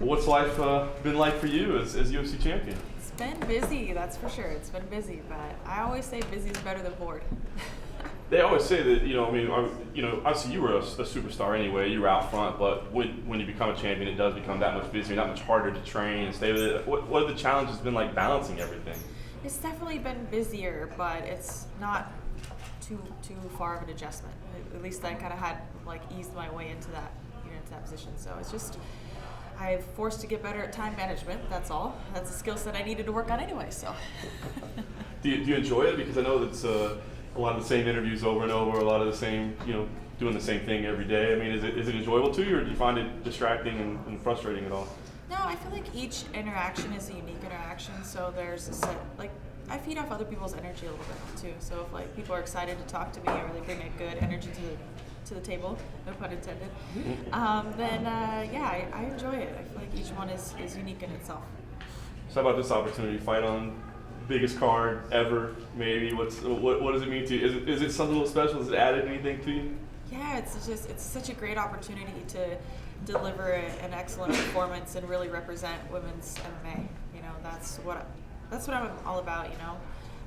What's life been like for you as UFC champion? It's been busy, that's for sure. It's been busy, but I always say busy is better than bored. They always say that, obviously you were a superstar anyway, you were out front, but when you become a champion, it does become that much busier, that much harder to train and stay with it. What have the challenges been like balancing everything? It's definitely been busier, but it's not too far of an adjustment. At least I kind of had eased my way into that position. So it's just I've forced to get better at time management. That's all. That's a skill set I needed to work on anyway. So. Do you enjoy it? Because I know that's a lot of the same interviews over and over, a lot of the same, doing the same thing every day. I mean, is it enjoyable to you, or do you find it distracting and frustrating at all? No, I feel like each interaction is a unique interaction. So there's a set, I feed off other people's energy a little bit too. So if people are excited to talk to me or they bring a good energy to the table, no pun intended, then I enjoy it. I feel like each one is unique in itself. So how about this opportunity, fight on biggest card ever, maybe? What does it mean to you? Is it something a little special? Has it added anything to you? Yeah, it's such a great opportunity to deliver an excellent performance and really represent women's MMA. That's what I'm all about.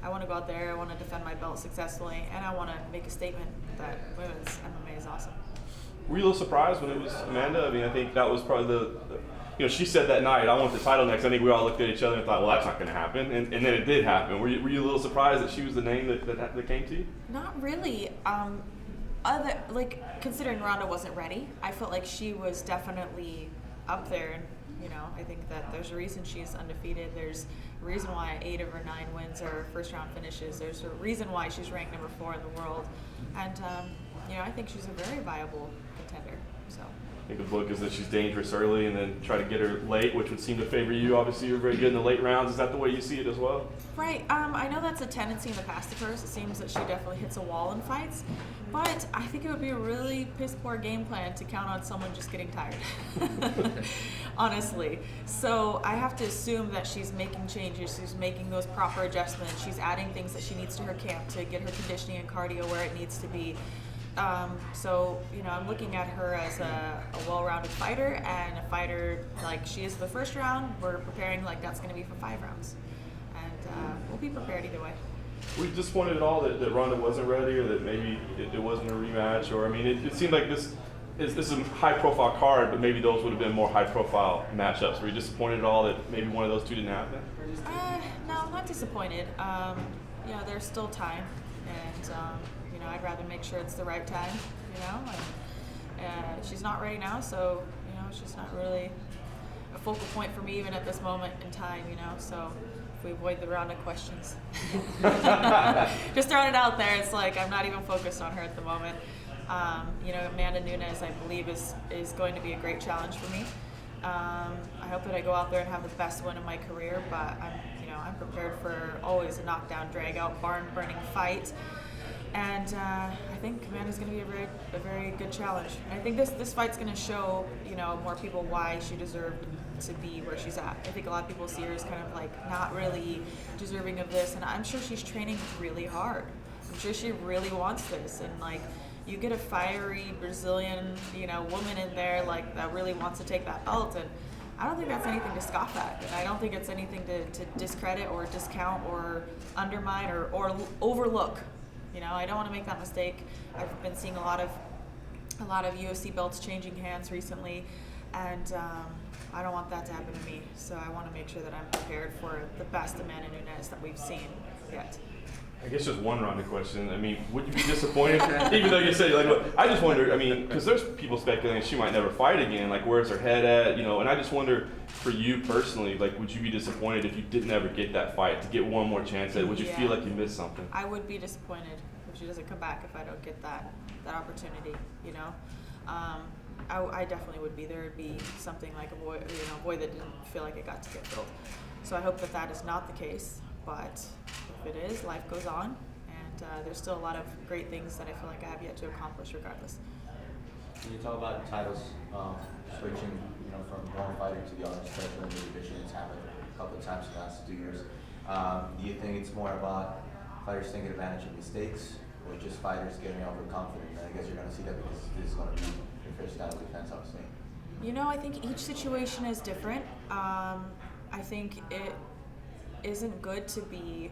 I want to go out there, I want to defend my belt successfully, and I want to make a statement that women's MMA is awesome. Were you a little surprised when it was Amanda? I mean, I think that was probably she said that night, I want the title next. I think we all looked at each other and thought, well, that's not going to happen. And then it did happen. Were you a little surprised that she was the name that came to you? Not really. Considering Ronda wasn't ready, I felt like she was definitely up there. And, I think that there's a reason she's undefeated. There's a reason why 8 of her 9 wins are first round finishes. There's a reason why she's ranked number 4 in the world. And, I think she's a very viable contender. So. I think the book is that she's dangerous early and then try to get her late, which would seem to favor you. Obviously, you're very good in the late rounds. Is that the way you see it as well? Right. I know that's a tendency in the past of hers. It seems that she definitely hits a wall in fights. But I think it would be a really piss-poor game plan to count on someone just getting tired. Honestly. So I have to assume that she's making changes. She's making those proper adjustments. She's adding things that she needs to her camp to get her conditioning and cardio where it needs to be. I'm looking at her as a well-rounded fighter, and a fighter she is the first round. We're preparing like that's going to be for 5 rounds, and we'll be prepared either way. Were you disappointed at all that Ronda wasn't ready, or that maybe it wasn't a rematch? Or it seemed like this is a high-profile card, but maybe those would have been more high-profile matchups. Were you disappointed at all that maybe one of those two didn't happen? No, I'm not disappointed. There's still time, and I'd rather make sure it's the right time, and she's not ready now, so, she's not really a focal point for me even at this moment in time, so if we avoid the round of questions. Just throwing it out there, it's I'm not even focused on her at the moment. Amanda Nunes, I believe, is going to be a great challenge for me. I hope that I go out there and have the best win of my career, but I'm prepared for always a knockdown, drag-out, barn-burning fight. And I think Amanda's going to be a very good challenge. And I think this fight's going to show, more people why she deserved to be where she's at. I think a lot of people see her as kind of not really deserving of this, and I'm sure she's training really hard. I'm sure she really wants this, and you get a fiery Brazilian, woman in there that really wants to take that belt, and I don't think that's anything to scoff at, and I don't think it's anything to discredit or discount or undermine or overlook. I don't want to make that mistake. I've been seeing a lot of UFC belts changing hands recently, and I don't want that to happen to me. So I want to make sure that I'm prepared for the best Amanda Nunes that we've seen yet. I guess just one rounded question. I mean, would you be disappointed? Even though you said, I just wonder, because there's people speculating she might never fight again, where's her head at, and I just wonder, for you personally, would you be disappointed if you didn't ever get that fight, to get one more chance at it? Would you feel like you missed something? I would be disappointed if she doesn't come back if I don't get that opportunity, I definitely would be. There would be something like a void that didn't feel like it got to get filled. So I hope that is not the case, but if it is, life goes on, and there's still a lot of great things that I feel like I have yet to accomplish regardless. Can you talk about titles, switching, from one fighter to the other, especially in the division? It's happened a couple of times in the last 2 years. Do you think it's more about fighters taking advantage of mistakes, or just fighters getting overconfident? And I guess you're going to see that because this is going to be your first title defense, obviously. I think each situation is different. I think it isn't good to be,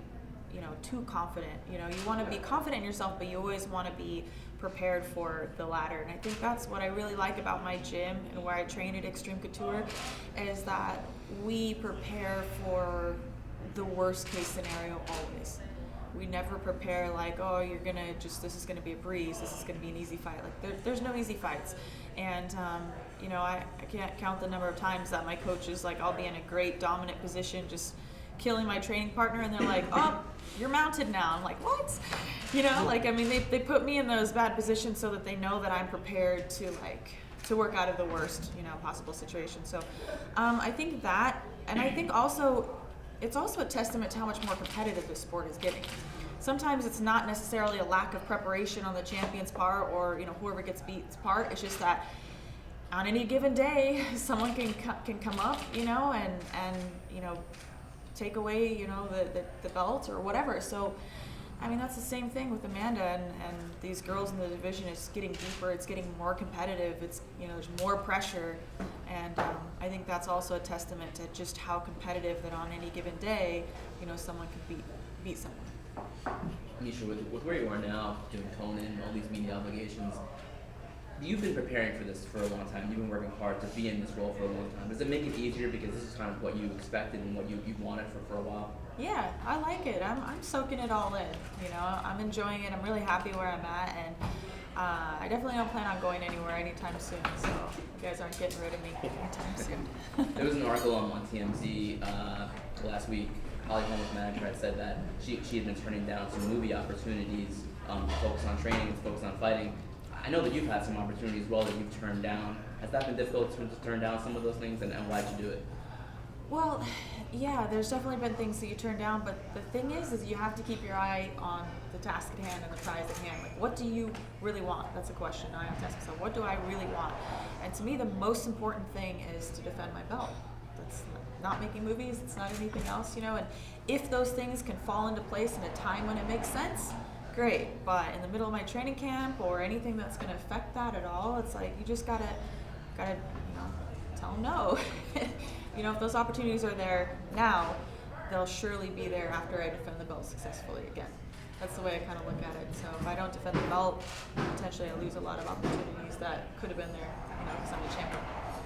too confident. You want to be confident in yourself, but you always want to be prepared for the latter. And I think that's what I really like about my gym and where I train at Extreme Couture, is that we prepare for the worst case scenario always. We never prepare like, oh, this is gonna be a breeze, this is gonna be an easy fight. Like there's no easy fights. And I can't count the number of times that my coaches, like, I'll be in a great dominant position just killing my training partner, and they're like, oh, you're mounted now. I'm like, what? They put me in those bad positions so that they know that I'm prepared to work out of the worst, possible situation. So I think that, and I think also, it's also a testament to how much more competitive this sport is getting. Sometimes it's not necessarily a lack of preparation on the champion's part or whoever gets beat's part. It's just that on any given day, someone can come up, and take away the belt or whatever. So that's the same thing with Amanda and these girls in the division. It's getting deeper, it's getting more competitive, it's there's more pressure, and I think that's also a testament to just how competitive that on any given day someone can beat someone. Miesha, with where you are now, doing Conan, all these media obligations, you've been preparing for this for a long time. You've been working hard to be in this role for a long time. Does it make it easier because this is kind of what you expected and what you've wanted for a while? Yeah, I like it. I'm soaking it all in. I'm enjoying it. I'm really happy where I'm at, and I definitely don't plan on going anywhere anytime soon. So you guys aren't getting rid of me anytime soon. There was an article on TMZ last week. Holly Holmes' manager had said that she had been turning down some movie opportunities to focus on training and to focus on fighting. I know that you've had some opportunities as well that you've turned down. Has that been difficult to turn down some of those things, and why'd you do it? Well, yeah, there's definitely been things that you turn down, but the thing is you have to keep your eye on the task at hand and the prize at hand. Like, what do you really want? That's a question I have to ask myself. What do I really want? And to me, the most important thing is to defend my belt. That's not making movies, it's not anything else, and if those things can fall into place in a time when it makes sense, great. But in the middle of my training camp or anything that's going to affect that at all, it's like you just gotta tell them no. If those opportunities are there now, they'll surely be there after I defend the belt successfully again. That's the way I kind of look at it. So if I don't defend the belt, potentially I lose a lot of opportunities that could have been there, because I'm the champion.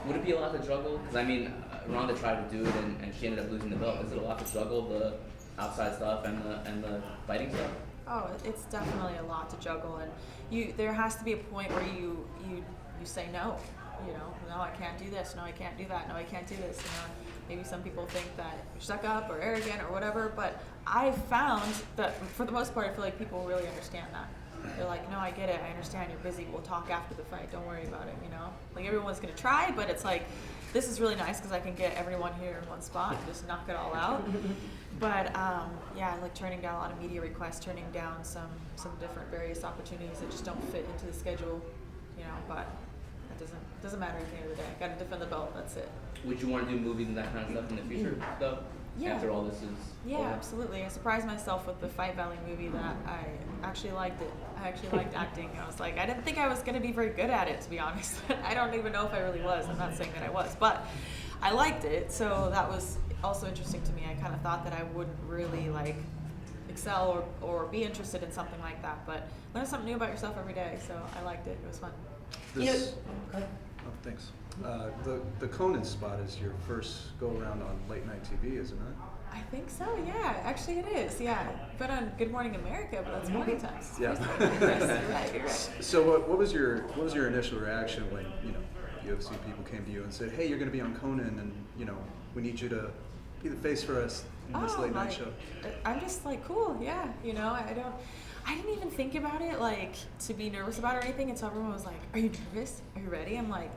Would it be a lot to juggle? Because Ronda tried to do it and she ended up losing the belt. Is it a lot to juggle the outside stuff and the fighting stuff? Oh, it's definitely a lot to juggle, and there has to be a point where you say no. No, I can't do this. No, I can't do that. No, I can't do this. Maybe some people think that you're stuck up or arrogant or whatever, but I've found that for the most part, I feel like people really understand that. They're like, no, I get it. I understand you're busy. We'll talk after the fight. Don't worry about it. Like everyone's gonna try, but it's like, this is really nice because I can get everyone here in one spot and just knock it all out. But yeah, like turning down a lot of media requests, turning down some different various opportunities that just don't fit into the schedule, but that doesn't matter at the end of the day. I gotta defend the belt, that's it. Would you want to do movies and that kind of stuff in the future, though? Yeah. After all this is Yeah, over? absolutely. I surprised myself with the Fight Valley movie that I actually liked it. I actually liked acting. I was like, I didn't think I was going to be very good at it, to be honest. I don't even know if I really was. I'm not saying that I was, but I liked it. So that was also interesting to me. I kind of thought that I wouldn't really excel or be interested in something like that, but learn something new about yourself every day. So I liked it. It was fun. Oh, thanks. The Conan spot is your first go around on late night TV, isn't it? I think so, yeah. Actually, it is, yeah. But on Good Morning America, but that's morning times. Yeah. Yes, you're right. So what was your initial reaction when UFC people came to you and said, "Hey, you're going to be on Conan, and we need you to be the face for us in this late night show"? I'm just cool, yeah. I didn't even think about it to be nervous about it or anything until everyone was like, "Are you nervous? Are you ready?" I'm like,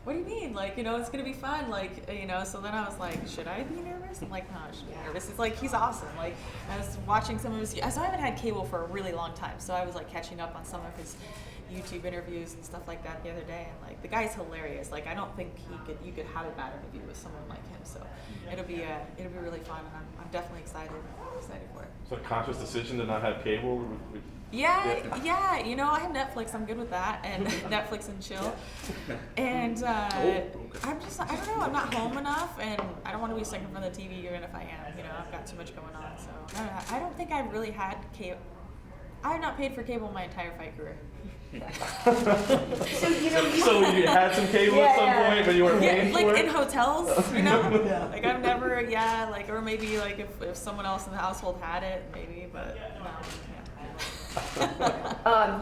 what do you mean? It's gonna be fun. So then I was like, should I be nervous? I'm like, no, I shouldn't be nervous. It's he's awesome. I was watching some of his, so I haven't had cable for a really long time. So I was catching up on some of his YouTube interviews and stuff like that the other day. And the guy's hilarious. I don't think you could have a bad interview with someone like him. So it'll be really fun. And I'm definitely excited for it. So a conscious decision to not have cable? Yeah. You know, I have Netflix. I'm good with that, and Netflix and chill. And I'm just, I don't know. I'm not home enough, and I don't want to be stuck in front of the TV. Even if I am, you know, I've got too much going on. So I don't think I've really had cable. I have not paid for cable my entire fight career. So you had some cable at some point, but you weren't paying for like it? in hotels, you know? Like I've never, like, or maybe like if someone else in the household had it, maybe, but no.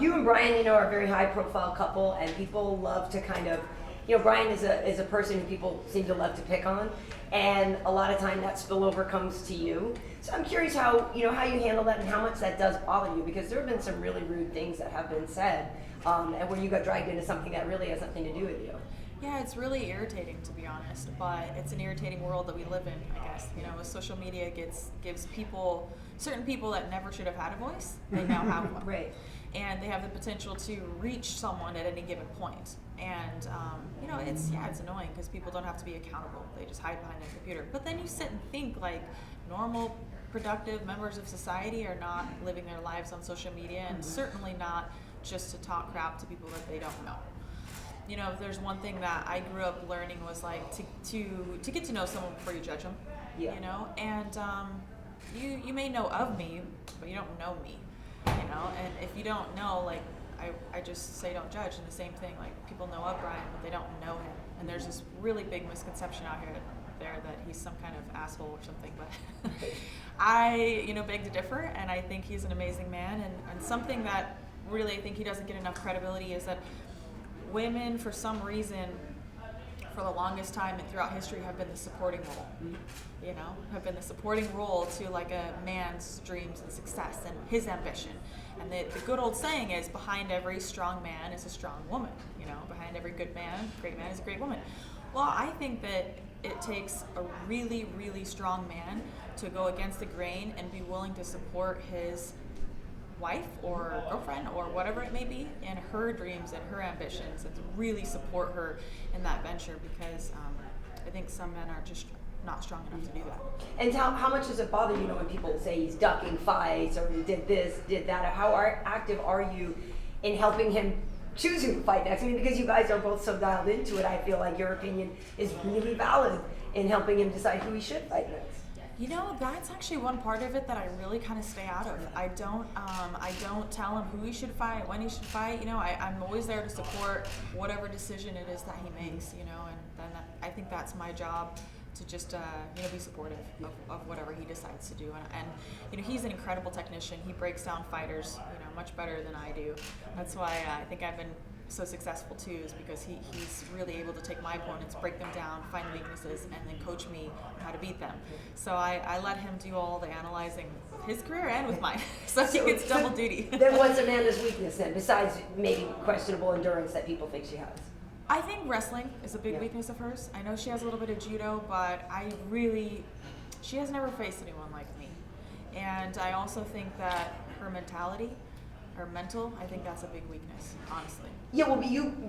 You and Bryant, you know, are a very high profile couple, and people love to kind of, you know, Bryant is a person who people seem to love to pick on, and a lot of time that spillover comes to you. So I'm curious how you handle that and how much that does bother you, because there have been some really rude things that have been said, and where you got dragged into something that really has nothing to do with you. Yeah, it's really irritating, to be honest, but it's an irritating world that we live in, I guess. You know, with social media gives people, certain people that never should have had a voice, they now have one. Right. And they have the potential to reach someone at any given point. And, you know, it's annoying because people don't have to be accountable. They just hide behind their computer. But then you sit and think, like, normal, productive members of society are not living their lives on social media, and certainly not just to talk crap to people that they don't know. You know, if there's one thing that I grew up learning was like to get to know someone before you judge them. Yeah. You know, and you may know of me, but you don't know me. You know, and if you don't know, like I just say don't judge. And the same thing, like people know of Bryant, but they don't know him. And there's this really big misconception out there that he's some kind of asshole or something. But I, beg to differ, and I think he's an amazing man. And something that really I think he doesn't get enough credibility is that women, for some reason, for the longest time and throughout history, have been the supporting role. Have been the supporting role to like a man's dreams and success and his ambition. And the good old saying is, behind every strong man is a strong woman. Behind every great man is a great woman. Well, I think that it takes a really, really strong man to go against the grain and be willing to support his wife or girlfriend or whatever it may be in her dreams and her ambitions, and to really support her in that venture, because I think some men are just not strong enough to do that. And how much does it bother you when people say he's ducking fights or he did this, did that? How active are you in helping him choose who to fight next? I mean, because you guys are both so dialed into it, I feel like your opinion is really valid in helping him decide who he should fight next. That's actually one part of it that I really kind of stay out of. I don't tell him who he should fight, when he should fight. I'm always there to support whatever decision it is that he makes. And then I think that's my job, to just be supportive of whatever he decides to do. And he's an incredible technician. He breaks down fighters much better than I do. That's why I think I've been so successful too, is because he's really able to take my opponents, break them down, find weaknesses, and then coach me on how to beat them. So I let him do all the analyzing with his career and with mine. So he gets double duty. Then what's Amanda's weakness then, besides maybe questionable endurance that people think she has? I think wrestling is a big weakness of hers. I know she has a little bit of judo, but she has never faced anyone like me. And I also think that her mentality, her mental, I think that's a big weakness, honestly. Yeah, well,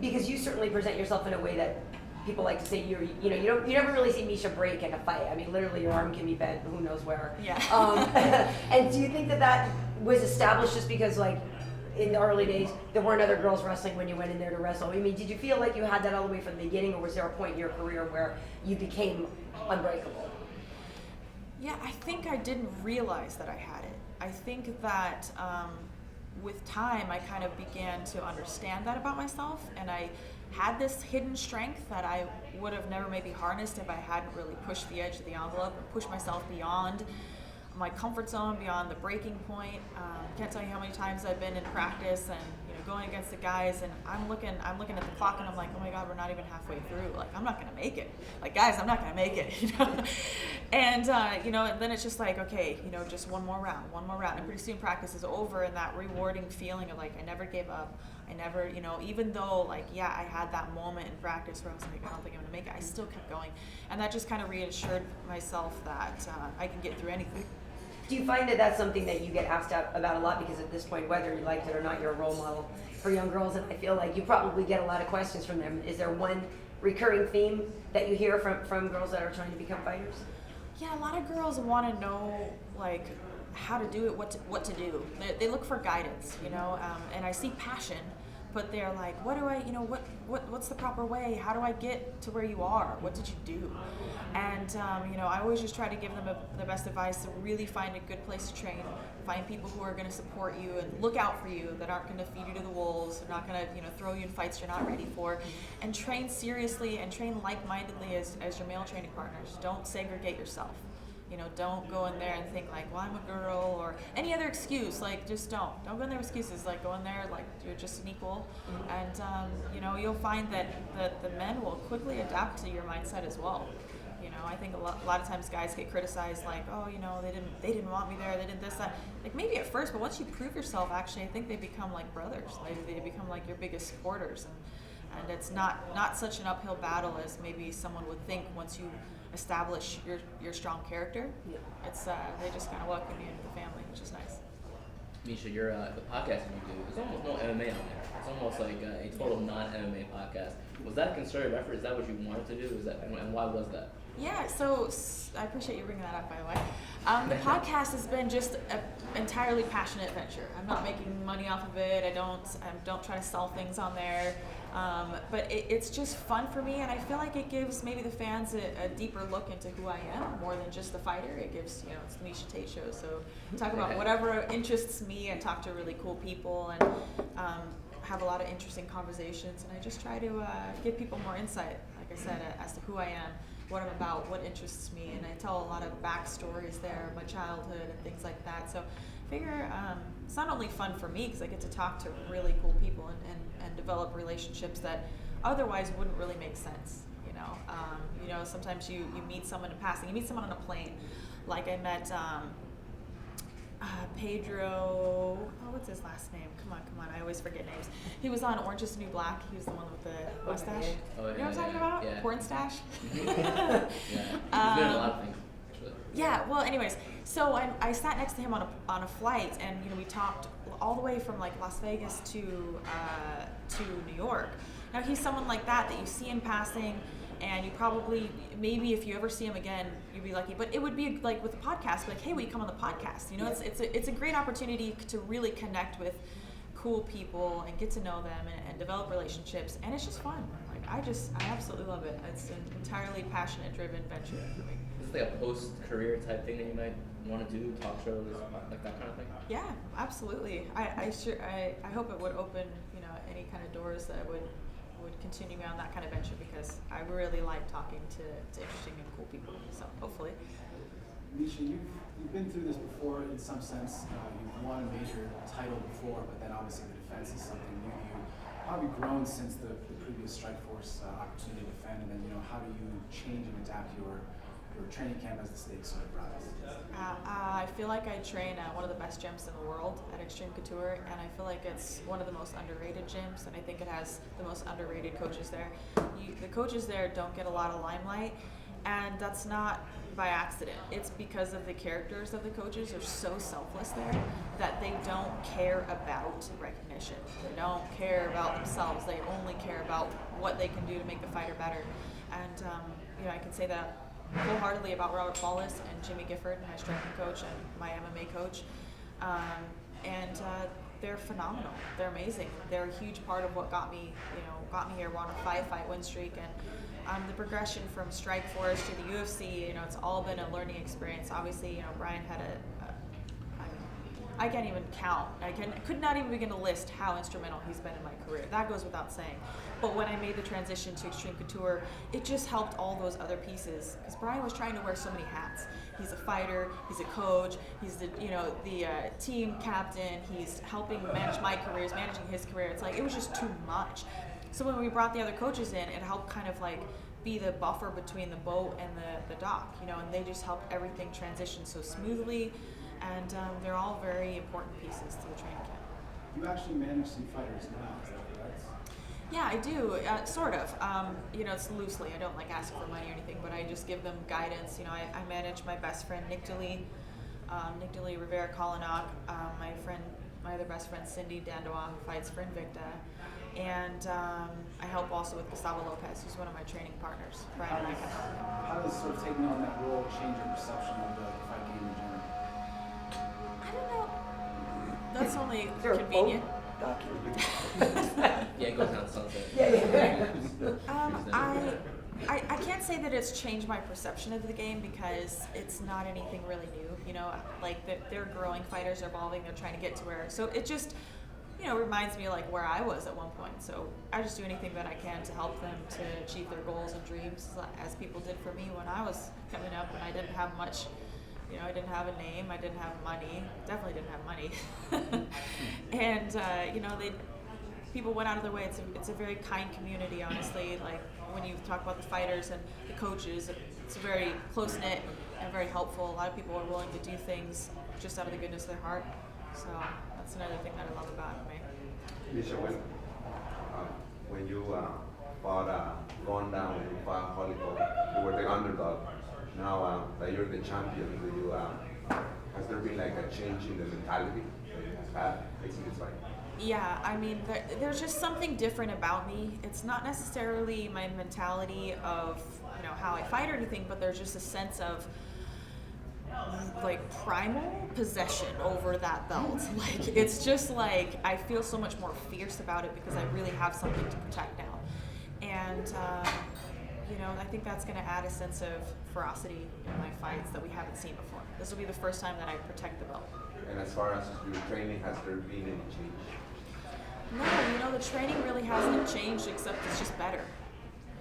because you certainly present yourself in a way that people like to say you never really see Miesha break in a fight. I mean, literally your arm can be bent, who knows where. Yeah. And do you think that was established just because, like, in the early days, there weren't other girls wrestling when you went in there to wrestle? I mean, did you feel like you had that all the way from the beginning, or was there a point in your career where you became unbreakable? Yeah, I think I didn't realize that I had it. I think that with time, I kind of began to understand that about myself, and I had this hidden strength that I would have never maybe harnessed if I hadn't really pushed the edge of the envelope and pushed myself beyond my comfort zone, beyond the breaking point. Can't tell you how many times I've been in practice and going against the guys, and I'm looking at the clock, and I'm like, oh my God, we're not even halfway through. Like, I'm not gonna make it. Like, guys, I'm not gonna make it. And and then it's just like, okay, just one more round, and pretty soon practice is over, and that rewarding feeling of like, I never gave up. I never, even though I had that moment in practice where I was like, I don't think I'm gonna make it, I still kept going, and that just kind of reassured myself that I can get through anything. Do you find that that's something that you get asked about a lot, because at this point, whether you liked it or not, you're a role model for young girls, and I feel like you probably get a lot of questions from them. Is there one recurring theme that you hear from girls that are trying to become fighters? Yeah, a lot of girls want to know, like, how to do it, what to do. They look for guidance, you know, and I see passion, but they're like, what do I, you know, what's the proper way? How do I get to where you are? What did you do? And you know, I always just try to give them the best advice to really find a good place to train, find people who are going to support you and look out for you, that aren't going to feed you to the wolves, they're not going to, you know, throw you in fights you're not ready for, and train seriously and train like-mindedly as your male training partners. Don't segregate yourself. You know, don't go in there and think like, well, I'm a girl, or any other excuse. Like, just don't go in there with excuses. Like, go in there like you're just an equal, and you know, you'll find that the men will quickly adapt to your mindset as well. You know, I think a lot of times guys get criticized like, oh, you know, they didn't want me there, they did this, that. Like, maybe at first, but once you prove yourself, actually, I think they become like brothers. Like, they become like your biggest supporters, and it's not such an uphill battle as maybe someone would think once you establish your strong character. Yeah. It's they just kind of welcome you into the family, which is nice. Miesha, the podcast you do, there's almost no MMA on there. It's almost like a total non-MMA podcast. Was that a concerted effort? Is that what you wanted to do? And why was that? Yeah, so I appreciate you bringing that up, by the way. The podcast has been just an entirely passionate venture. I'm not making money off of it. I don't try to sell things on there. But it's just fun for me, and I feel like it gives maybe the fans a deeper look into who I am, more than just the fighter. It gives, you know, it's the Miesha Tate show, so talk about whatever interests me and talk to really cool people and have a lot of interesting conversations, and I just try to give people more insight, like I said, as to who I am, what I'm about, what interests me, and I tell a lot of backstories there, my childhood and things like that. So I figure it's not only fun for me because I get to talk to really cool people and develop relationships that otherwise wouldn't really make sense. You know, sometimes you meet someone in passing, you meet someone on a plane, like I met Pedro, what's his last name? Come on, I always forget names. He was on Orange is the New Black. He was the one with the mustache. Oh, yeah, you know what I'm talking about? Yeah. Porn stash? Yeah. He's been in a lot of things, actually. Yeah, well, anyways, so I sat next to him on a flight, and, you know, we talked all the way from, like, Las Vegas to New York. Now, he's someone like that you see in passing, and you probably, maybe if you ever see him again, you'd be lucky. But it would be like with the podcast, like, hey, will you come on the podcast? You know, it's a great opportunity to really connect with cool people and get to know them and develop relationships, and it's just fun. Like, I absolutely love it. It's an entirely passionate, driven venture for me. Is this like a post-career type thing that you might want to do, talk shows, like that kind of thing? Yeah, absolutely. I hope it would open, you know, any kind of doors that would continue me on that kind of venture, because I really like talking to interesting and cool people. So hopefully. Miesha, you've been through this before in some sense. You've won a major title before, but then obviously the defense is something new to you. How have you grown since the previous Strikeforce opportunity to defend, and then, you know, how do you change and adapt your training camp as the stakes sort of rise? I feel like I train at one of the best gyms in the world at Extreme Couture, and I feel like it's one of the most underrated gyms, and I think it has the most underrated coaches there. The coaches there don't get a lot of limelight, and that's not by accident. It's because of the characters of the coaches are so selfless there that they don't care about recognition. They don't care about themselves. They only care about what they can do to make the fighter better. And you know, I can say that wholeheartedly about Robert Paulus and Jimmy Gifford, my striking coach and my MMA coach. They're phenomenal. They're amazing. They're a huge part of what got me here. We're on a 5-fight win streak, and the progression from Strikeforce to the UFC, you know, it's all been a learning experience. Obviously, you know, Bryant had I can't even count. Could not even begin to list how instrumental he's been in my career. That goes without saying. But when I made the transition to Extreme Couture, it just helped all those other pieces. Because Brian was trying to wear so many hats. He's a fighter. He's a coach. He's the team captain. He's helping manage my career. He's managing his career. It's like it was just too much. So when we brought the other coaches in, it helped kind of like be the buffer between the boat and the dock. You know, and they just helped everything transition so smoothly. And they're all very important pieces to the training camp. You actually manage some fighters now, is that correct? Yeah, I do, sort of. You know, it's loosely. I don't like ask for money or anything, but I just give them guidance. You know, I manage my best friend Nick DeLee Rivera Kolonak, my other best friend Cindy Dandois, who fights for Invicta, and I help also with Gustavo Lopez, who's one of my training partners. Brian and I can help him. How does sort of taking on that role change your perception of the fight game in general? was only Is there a convenient. boat document? Yeah, it goes down Sunset. I can't say that it's changed my perception of the game because it's not anything really new. You know, like they're growing fighters, are evolving, they're trying to get to where. So it just, you know, reminds me like where I was at one point. So I just do anything that I can to help them to achieve their goals and dreams, as people did for me when I was coming up and I didn't have much. You know, I didn't have a name, I didn't have money, definitely didn't have money. And, you know, people went out of their way. It's a very kind community, honestly. Like, when you talk about the fighters and the coaches, it's very close-knit and very helpful. A lot of people are willing to do things just out of the goodness of their heart. So that's another thing that I love about me. Miesha, when you fought Ronda, when you fought Hollywood, you were the underdog. Now that you're the champion, has there been like a change in the mentality that you have had facing this fight? Yeah, I mean, there's just something different about me. It's not necessarily my mentality of, you know, how I fight or anything, but there's just a sense of like primal possession over that belt. Like, it's just like I feel so much more fierce about it because I really have something to protect now. And you know, I think that's going to add a sense of ferocity in my fights that we haven't seen before. This will be the first time that I protect the belt. And as far as your training, has there been any change? No, you know, the training really hasn't changed, except it's just better.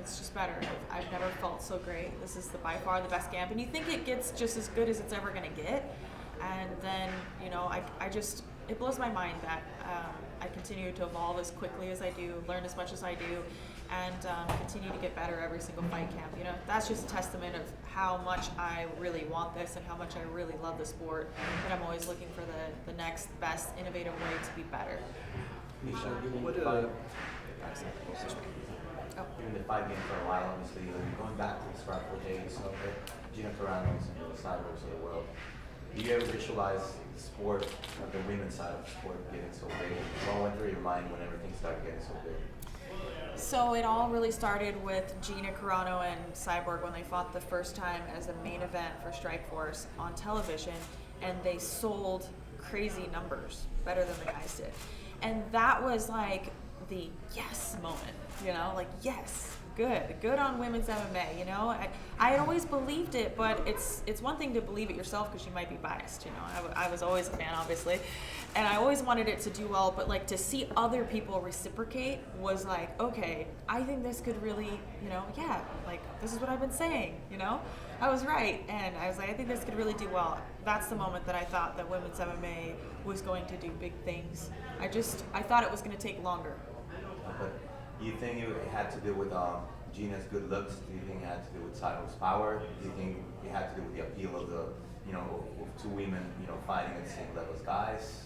It's just better. I've never felt so great. This is by far the best camp, and you think it gets just as good as it's ever going to get, and then, you know, I just, it blows my mind that I continue to evolve as quickly as I do, learn as much as I do, and continue to get better every single fight camp. You know, that's just a testament of how much I really want this and how much I really love the sport, that I'm always looking for the next best innovative way to be better. Miesha, you've been What, in the fight- Oh. you've been in the fight game for a while, obviously. Going back to the Sparkle days, so the Gina Carano's and the Cyborgs of the world. Do you ever visualize the sport, the women's side of the sport, getting so big? What went through your mind when everything started getting so big? So it all really started with Gina Carano and Cyborg when they fought the first time as a main event for Strikeforce on television, and they sold crazy numbers, better than the guys did. And that was like the yes moment, you know, like yes, good on women's MMA, you know. I had always believed it, but it's one thing to believe it yourself because you might be biased, you know. I was always a fan, obviously, and I always wanted it to do well, but like to see other people reciprocate was like, okay, I think this could really, you know, yeah, like this is what I've been saying, you know. I was right, and I was like, I think this could really do well. That's the moment that I thought that women's MMA was going to do big things. I thought it was going to take longer. But do you think it had to do with Gina's good looks? Do you think it had to do with Cyborg's power? Do you think it had to do with the appeal of the, you know, of two women, you know, fighting at the same level as guys?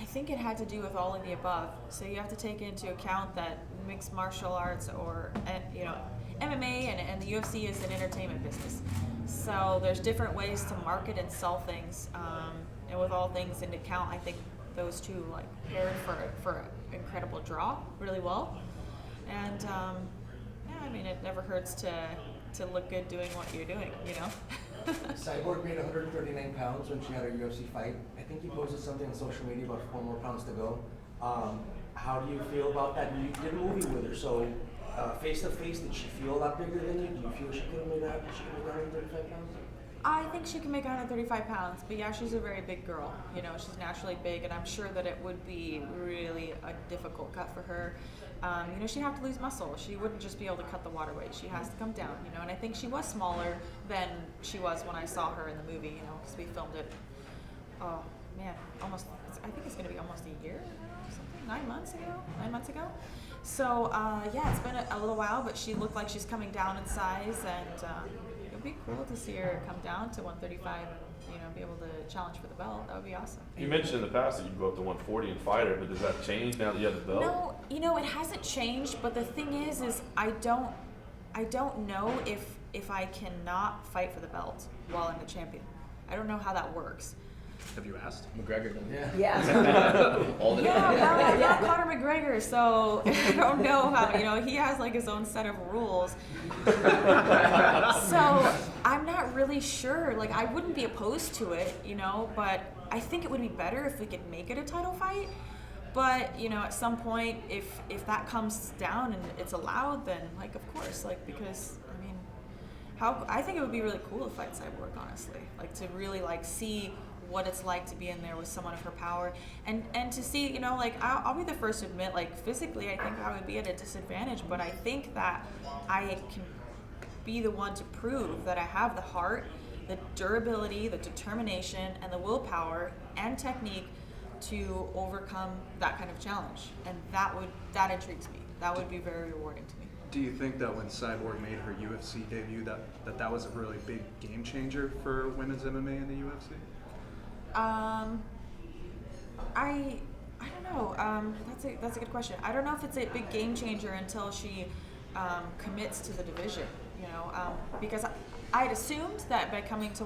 I think it had to do with all of the above. So you have to take into account that mixed martial arts or, you know, MMA and the UFC is an entertainment business. So there's different ways to market and sell things. And with all things into account, I think those two like paired for an incredible draw really well. And yeah, I mean, it never hurts to look good doing what you're doing, you know? Cyborg made 139 pounds when she had her UFC fight. I think you posted something on social media about 4 more pounds to go. How do you feel about that? You did a movie with her, so face to face, did she feel a lot bigger than you? Do you feel she could have made 135 pounds? I think she can make 135 pounds, but yeah, she's a very big girl. You know, she's naturally big, and I'm sure that it would be really a difficult cut for her. You know, she'd have to lose muscle. She wouldn't just be able to cut the water weight. She has to come down, you know, and I think she was smaller than she was when I saw her in the movie, you know, because we filmed it, oh man, I think it's going to be almost a year or something, 9 months ago. So, yeah, it's been a little while, but she looked like she's coming down in size, and it would be cool to see her come down to 135 and, you know, be able to challenge for the belt. That would be awesome. You mentioned in the past that you go up to 140 and fight her, but does that change now that you have the belt? No, you know, it hasn't changed, but the thing is I don't know if I cannot fight for the belt while I'm the champion. I don't know how that works. Have you asked? McGregor done. Yeah. Yeah. All the Yeah, time. well, I'm not Conor McGregor, so I don't know how, he has like his own set of rules. So I'm not really sure. Like, I wouldn't be opposed to it, but I think it would be better if we could make it a title fight. But, at some point, if that comes down and it's allowed, then, like, of course, like, because, I think it would be really cool to fight Cyborg, honestly. Like, to really, like, see what it's like to be in there with someone of her power. And to see, I'll be the first to admit, like, physically, I think I would be at a disadvantage, but I think that I can be the one to prove that I have the heart, the durability, the determination, and the willpower and technique to overcome that kind of challenge. And that intrigues me. That would be very rewarding to me. Do you think that when Cyborg made her UFC debut that was a really big game changer for women's MMA in the UFC? I don't know. That's a good question. I don't know if it's a big game changer until she commits to the division. Because I had assumed that by coming to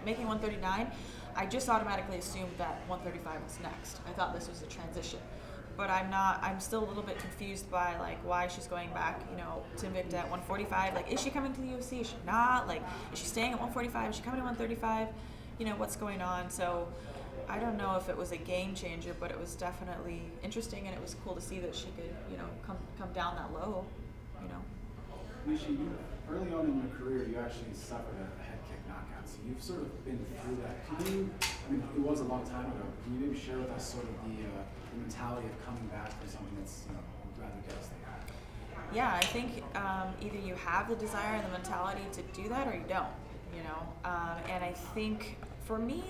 making 139, I just automatically assumed that 135 was next. I thought this was a transition. But I'm still a little bit confused by, like, why she's going back, to Invicta at 145. Like, is she coming to the UFC? Is she not? Like, is she staying at 145? Is she coming to 135? What's going on? So I don't know if it was a game changer, but it was definitely interesting, and it was cool to see that she could, come down that low, Miesha, early on in your career, you actually suffered a head kick knockout, so you've sort of been through that. It was a long time ago. Can you maybe share with us sort of the mentality of coming back from something that's rather devastating? Yeah, I think either you have the desire and the mentality to do that, or you don't. And I think for me,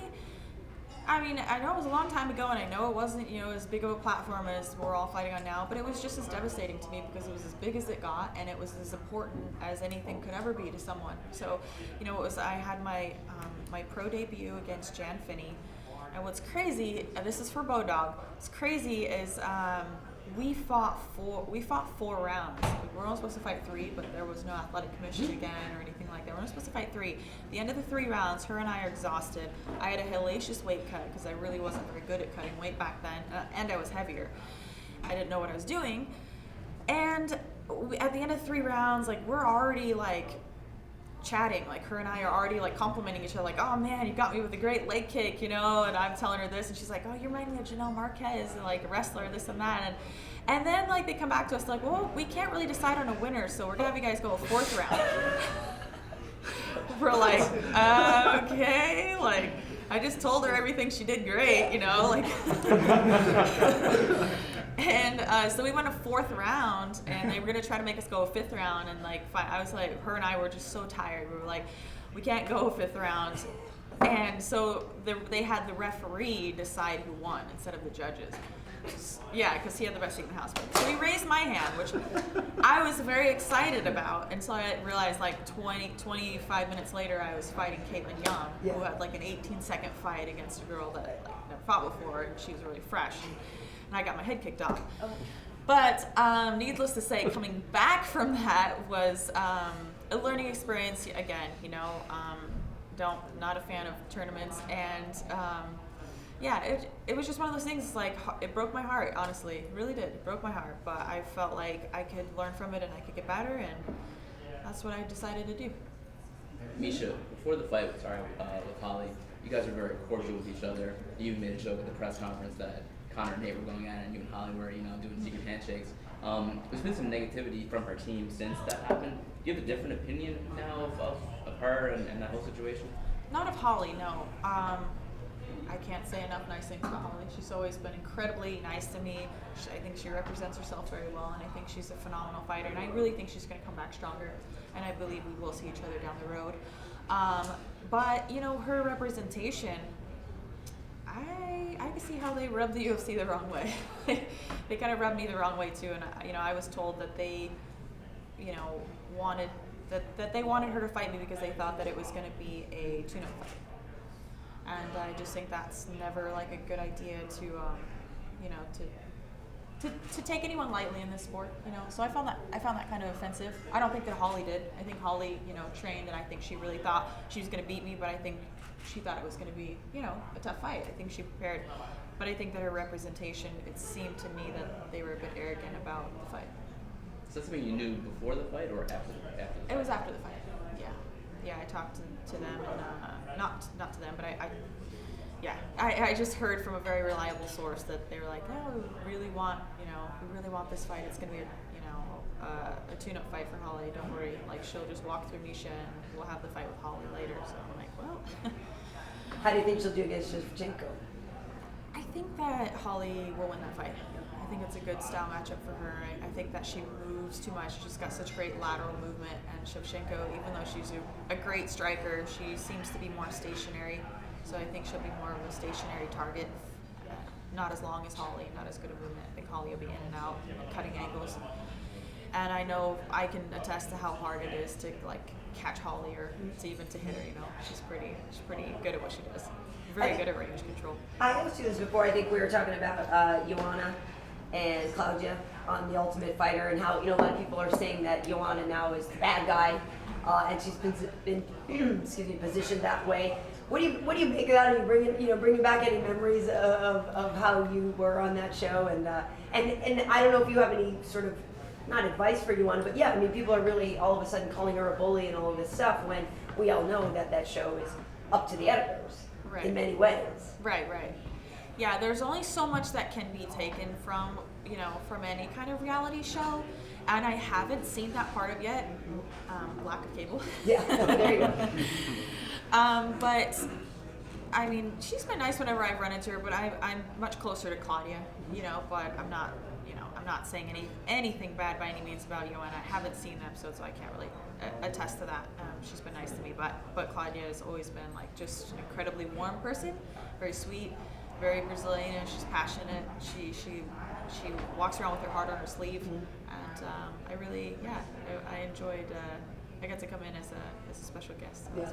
I know it was a long time ago, and I know it wasn't, as big of a platform as we're all fighting on now, but it was just as devastating to me because it was as big as it got, and it was as important as anything could ever be to someone. So, I had my my pro debut against Jan Finney, and what's crazy, and this is for Bodog, what's crazy is we fought 4 rounds. We were only supposed to fight 3, but there was no athletic commission again or anything like that. We were only supposed to fight 3. At the end of the 3 rounds, her and I are exhausted. I had a hellacious weight cut because I really wasn't very good at cutting weight back then, and I was heavier. I didn't know what I was doing. And at the end of 3 rounds, like, we're already, like, chatting, like, her and I are already, like, complimenting each other, like, oh man, you got me with a great leg kick, and I'm telling her this, and she's like, oh, you remind me of Janelle Marquez, and, like, a wrestler, this and that, and then, like, they come back to us like, well, we can't really decide on a winner, so we're gonna have you guys go a 4th round. We're like, okay, like, I just told her everything she did great, like. And so we went a 4th round, and they were gonna try to make us go a 5th round, and, like, I was like, her and I were just so tired. We were like, we can't go a 5th round, and so they had the referee decide who won instead of the judges. Yeah, because he had the best seat in the house. So he raised my hand, which I was very excited about, until I realized, like, 25 minutes later, I was fighting Caitlin Young, who had, like, an 18-second fight against a girl that I, like, never fought before, and she was really fresh. And I got my head kicked off. But needless to say, coming back from that was a learning experience again. Not a fan of tournaments, and it was just one of those things. Like, it broke my heart, honestly, it really did. It broke my heart, but I felt like I could learn from it and I could get better, and that's what I decided to do. Miesha, before the fight with Holly, you guys were very cordial with each other. You even made a joke at the press conference that Connor and Nate were going at it, and you and Holly were, doing secret handshakes. There's been some negativity from her team since that happened. Do you have a different opinion now of her and that whole situation? Not of Holly, no. I can't say enough nice things about Holly. She's always been incredibly nice to me. I think she represents herself very well, and I think she's a phenomenal fighter, and I really think she's going to come back stronger, and I believe we will see each other down the road. But, her representation, I can see how they rub the UFC the wrong way. They kind of rubbed me the wrong way too, and I was told that they, wanted her to fight me because they thought that it was going to be a tune-up fight, and I just think that's never, like, a good idea to take anyone lightly in this sport. So I found that kind of offensive. I don't think that Holly did. I think Holly, trained, and I think she really thought she was going to beat me, but I think she thought it was going to be, you know, a tough fight. I think she prepared, but I think that her representation, it seemed to me that they were a bit arrogant about the fight. Is that something you knew before the fight or after the fight? It was after the fight. Yeah, I talked to them, and not to them, but I just heard from a very reliable source that they were like, oh, we really want this fight. It's gonna be a tune-up fight for Holly. Don't worry, like she'll just walk through Miesha and we'll have the fight with Holly later. So I'm like, well. How do you think she'll do against Shevchenko? I think that Holly will win that fight. I think it's a good style matchup for her. I think that she moves too much. She's got such great lateral movement, and Shevchenko, even though she's a great striker, she seems to be more stationary. So I think she'll be more of a stationary target. Not as long as Holly, not as good a movement. I think Holly will be in and out, cutting angles. And I know I can attest to how hard it is to like catch Holly or to even to hit her. You know, she's pretty good at what she does. Very good at range control. I asked you this before. I think we were talking about Joanna and Claudia on The Ultimate Fighter, and how, you know, a lot of people are saying that Joanna now is the bad guy, and she's been positioned that way. What do you make of that? Are you bringing back any memories of how you were on that show? And I don't know if you have any sort of, not advice for Joanna, but yeah, I mean, people are really all of a sudden calling her a bully and all of this stuff when we all know that show is up to the editors in many ways. Right. Yeah, there's only so much that can be taken from any kind of reality show, and I haven't seen that part of yet. Lack of cable. Yeah, there you go. But I mean, she's been nice whenever I've run into her, but I'm much closer to Claudia, but I'm not saying anything bad by any means about Joanna. I haven't seen the episode, so I can't really attest to that. She's been nice to me, but Claudia has always been like just an incredibly warm person, very sweet, very Brazilian. She's passionate. She walks around with her heart on her sleeve, and I enjoyed. I got to come in as a special guest. Yeah.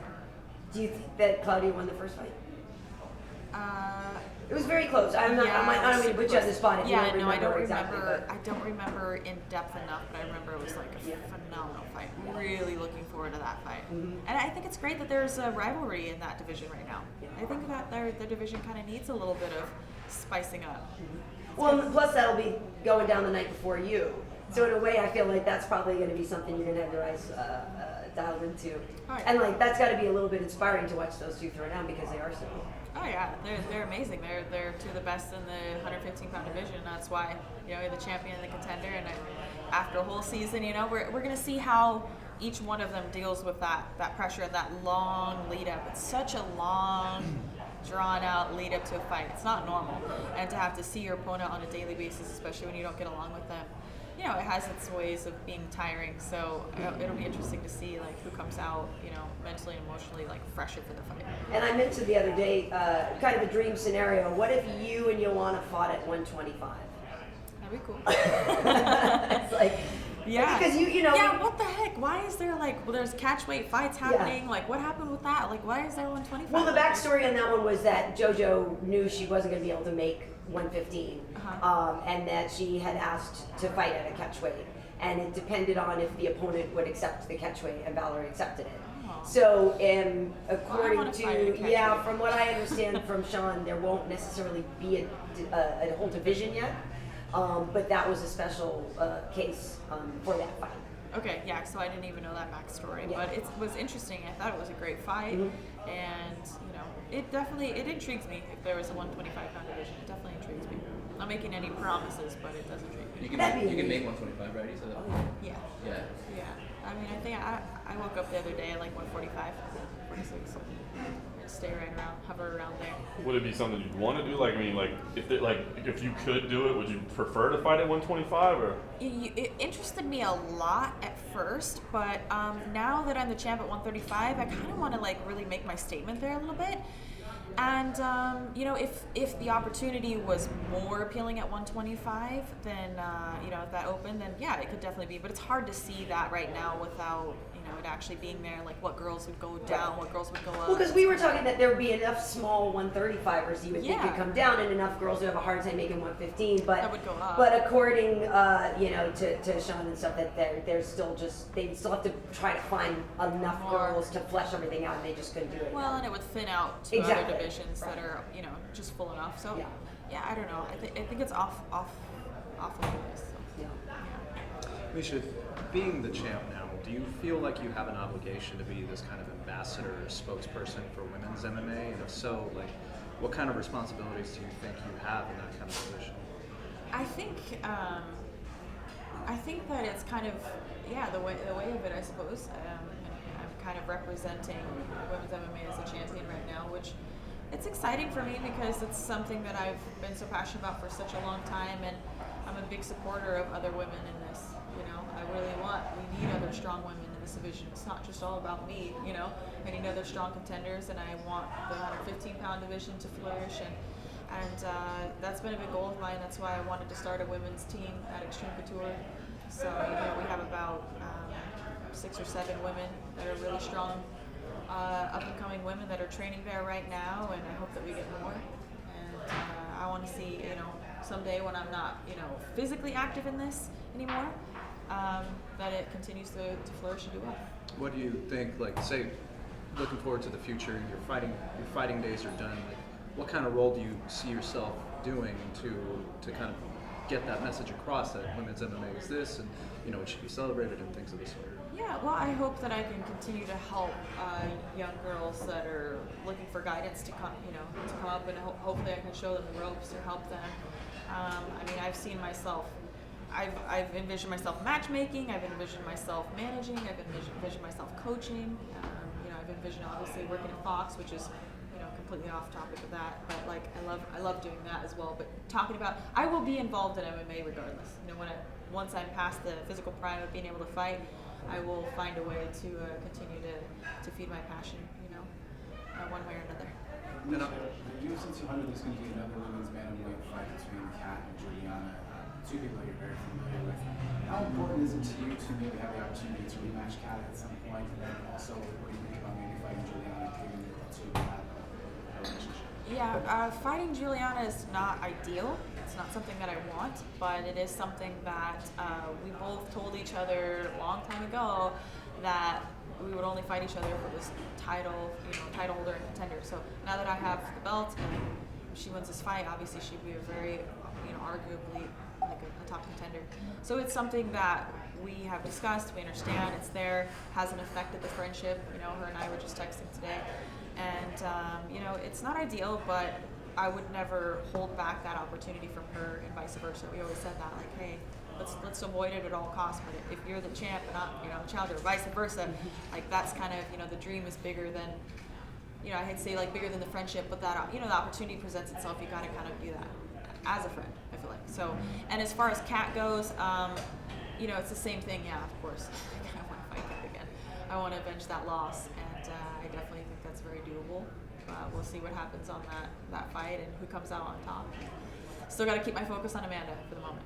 Do you think that Claudia won the first fight? It was very close. I don't mean to put you on the spot if you don't remember I don't exactly. remember. I don't remember in depth enough, but I remember it was like a phenomenal fight. Really looking forward to that fight. And I think it's great that there's a rivalry in that division right now. I think that the division kind of needs a little bit of spicing up. Well, plus that'll be going down the night before you. So in a way, I feel like that's probably going to be something you're going to have your eyes dialed into. Right. And like that's got to be a little bit inspiring to watch those two throw down because they are so. Oh yeah, they're amazing. They're two of the best in the 115-pound division. That's why you're the champion and the contender. And after a whole season, we're gonna see how each one of them deals with that pressure and that long lead up. It's such a long, drawn out lead up to a fight. It's not normal, and to have to see your opponent on a daily basis, especially when you don't get along with them, it has its ways of being tiring. So it'll be interesting to see who comes out, mentally and emotionally fresher for the fight. And I mentioned the other day, kind of a dream scenario. What if you and Joanna fought at 125? That'd be cool. It's like, yeah, because yeah. What the heck? Why is there there's catch weight fights happening? Yeah. What happened with that? Why is there 125? Well, the backstory on that one was that JoJo knew she wasn't going to be able to make 115, and that she had asked to fight at a catch weight, and it depended on if the opponent would accept the catch weight, and Valerie accepted it. So, according to, from what I understand from Sean, there won't necessarily be a whole division yet, but that was a special case for that fight. Okay, yeah, so I didn't even know that backstory, but it was interesting. I thought it was a great fight, and it intrigues me if there was a 125-pound division. It definitely intrigues me. I'm not making any promises, but it does intrigue me. You can make 125, right? You said that. Yeah. I mean, I think I woke up the other day at 145, 46. Stay right around, hover around there. Would it be something you'd want to do? If you could do it, would you prefer to fight at 125 or? It interested me a lot at first, but now that I'm the champ at 135, I kind of want to really make my statement there a little bit. And if the opportunity was more appealing at 125, then if that opened, then yeah, it could definitely be. But it's hard to see that right now without it actually being there, like what girls would go down, what girls would go up. Well, because we were talking that there would be enough small 135ers you would think Yeah. could come down, and enough girls who have a hard time making 115. But That would go up. But according, to Sean and stuff, that they're still they still have to try to find enough More. girls to flesh everything out, and they just couldn't do it. Well, and it would thin out to Exactly. other divisions that Right. are, just full enough. So, Yeah. I don't know. I think it's off limits. So, Yeah. Miesha, being the champ now, do you feel like you have an obligation to be this kind of ambassador or spokesperson for women's MMA? And if so, like, what kind of responsibilities do you think you have in that kind of position? I think that it's kind of the way of it, I suppose. I'm kind of representing women's MMA as a champion right now, which it's exciting for me because it's something that I've been so passionate about for such a long time, and I'm a big supporter of other women in this. We need other strong women in this division. It's not just all about me. I need other strong contenders, and I want the 115-pound division to flourish, and that's been a big goal of mine. That's why I wanted to start a women's team at Extreme Couture. So we have about 6 or 7 women that are really strong, up-and-coming women that are training there right now, and I hope that we get more. And I want to see, someday when I'm not, physically active in this anymore, that it continues to flourish and do well. What do you think, like, say, looking forward to the future, your fighting days are done, like, what kind of role do you see yourself doing to kind of get that message across that women's MMA is this, and, it should be celebrated and things of this sort? Yeah, well, I hope that I can continue to help young girls that are looking for guidance to come up, and hopefully I can show them the ropes or help them. I've seen myself. I've envisioned myself matchmaking. I've envisioned myself managing. I've envisioned myself coaching. I've envisioned obviously working at Fox, which is completely off topic of that. But I love doing that as well. But talking about, I will be involved in MMA regardless. Once I'm past the physical prime of being able to fight, I will find a way to continue to feed my passion. One way or another. The UFC 200 is going to be another women's bantamweight fight between Kat and Juliana, two people you're very familiar with. How important is it to you to maybe have the opportunity to rematch Kat at some point? And then also, what do you think about maybe fighting Juliana, given the two have a relationship? Yeah, fighting Juliana is not ideal. It's not something that I want, but it is something that we both told each other a long time ago that we would only fight each other for this title, title holder and contender. So now that I have the belt and if she wins this fight, obviously she'd be a very, arguably like a top contender. So it's something that we have discussed, we understand, it's there, hasn't affected the friendship. Her and I were just texting today. And, it's not ideal, but I would never hold back that opportunity from her and vice versa. We always said that, like, hey, let's avoid it at all costs. But if you're the champ and not, the challenger, vice versa, like that's kind of, the dream is bigger than, I hate to say like bigger than the friendship, but that, the opportunity presents itself. You got to kind of do that as a friend, I feel like. So, and as far as Kat goes, it's the same thing. Yeah, of course. I want to fight Kat again. I want to avenge that loss, and I definitely think that's very doable. We'll see what happens on that fight and who comes out on top. Still got to keep my focus on Amanda for the moment.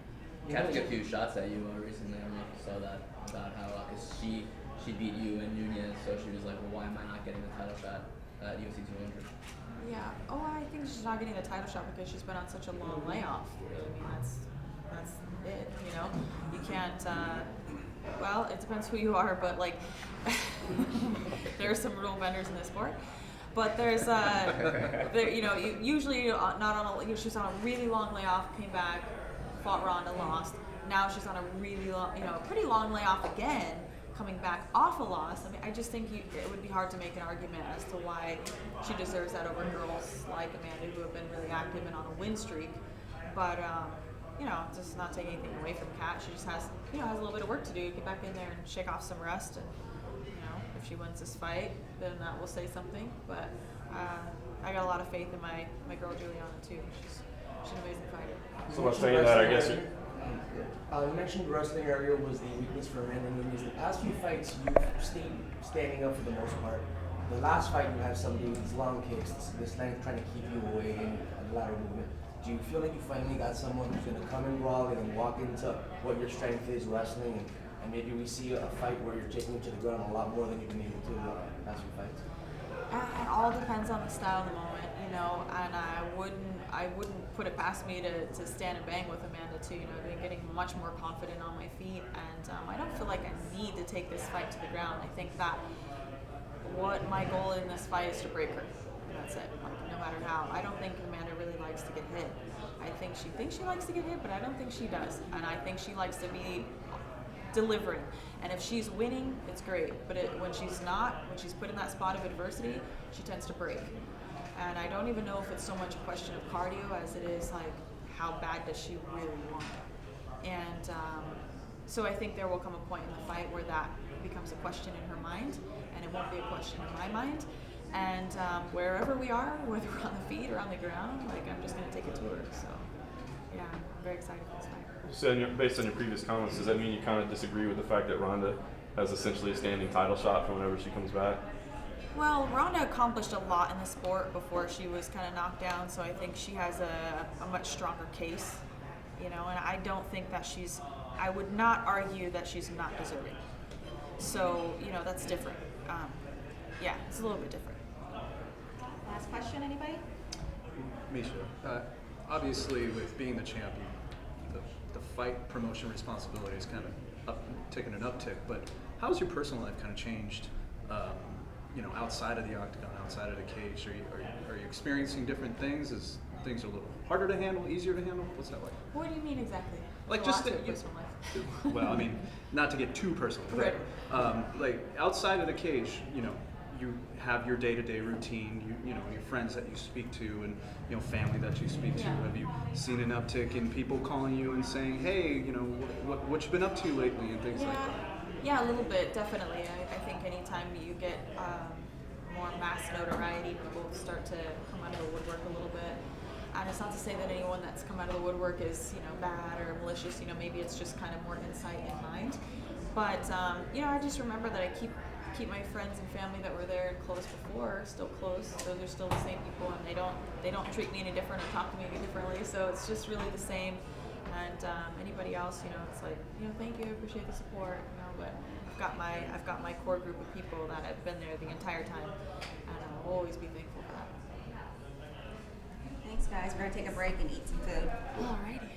Kat took a few shots at you recently. I don't know if you saw that, about how because she beat you and Nunes, so she was like, well, why am I not getting the title shot at UFC 200? Yeah. Oh, I think she's not getting the title shot because she's been on such a long layoff. That's it. You can't. Well, it depends who you are, but like, there are some rule benders in this sport. But there's, usually not on a. She was on a really long layoff, came back, fought Ronda, lost. Now she's on a really long, pretty long layoff again, coming back off a loss. I just think it would be hard to make an argument as to why she deserves that over girls like Amanda who have been really active and on a win streak. But just not taking anything away from Kat. She just has a little bit of work to do. Get back in there and shake off some rust. And if she wins this fight, then that will say something. But I got a lot of faith in my girl Juliana too. She's an amazing fighter. So by saying that, I guess you mentioned wrestling earlier was the weakness for Amanda Nunes. The past few fights, you've stayed standing up for the most part. The last fight, you had somebody with these long kicks, this length trying to keep you away in a lateral movement. Do you feel like you finally got someone who's going to come and brawl and walk into what your strength is, wrestling, and and maybe we see a fight where you're taking it to the ground a lot more than you've been able to past few fights? It all depends on the style of the moment, you know, and I wouldn't put it past me to stand and bang with Amanda too, you know. I've been getting much more confident on my feet, and I don't feel like I need to take this fight to the ground. I think that what my goal in this fight is to break her. That's it, like, no matter how. I don't think Amanda really likes to get hit. I think she thinks she likes to get hit, but I don't think she does. And I think she likes to be delivering. And if she's winning, it's great. But when she's not, when she's put in that spot of adversity, she tends to break. And I don't even know if it's so much a question of cardio as it is like, how bad does she really want it? And so I think there will come a point in the fight where that becomes a question in her mind, and it won't be a question in my mind. And wherever we are, whether we're on the feet or on the ground, like, I'm just going to take it to her. So, yeah, I'm very excited for this fight. So, based on your previous comments, does that mean you kind of disagree with the fact that Ronda has essentially a standing title shot for whenever she comes back? Well, Ronda accomplished a lot in the sport before she was kind of knocked down, so I think she has a much stronger case, you know, and I don't think that I would not argue that she's not deserving. So, you know, that's different. Yeah, it's a little bit different. Last question, anybody? Miesha, obviously with being the champion, the fight promotion responsibility is kind of taking an uptick, but how's your personal life kind of changed, you know, outside of the octagon, outside of the cage? Are you experiencing different things? Is things are a little harder to handle, easier to handle? What's that like? What do you mean exactly? Like, just your personal life. Well, I mean, not to get too personal, but like outside of the cage, you know, you have your day-to-day routine, you know, your friends that you speak to, and, you know, family that you speak to. Have you seen an uptick in people calling you and saying, hey, you know, what you been up to lately, and things like that? Yeah, a little bit, definitely. I think anytime you get more mass notoriety, people start to come out of the woodwork a little bit. And it's not to say that anyone that's come out of the woodwork is, you know, bad or malicious. You know, maybe it's just kind of more insight in mind. But you know, I just remember that I keep my friends and family that were there and close before still close. So they're still the same people, and they don't treat me any different or talk to me any differently. So it's just really the same. And anybody else, you know, it's like, you know, thank you, I appreciate the support, you know. But I've got my core group of people that have been there the entire time, and I'll always be thankful for that. Thanks, guys. We're going to take a break and eat some food. Alrighty.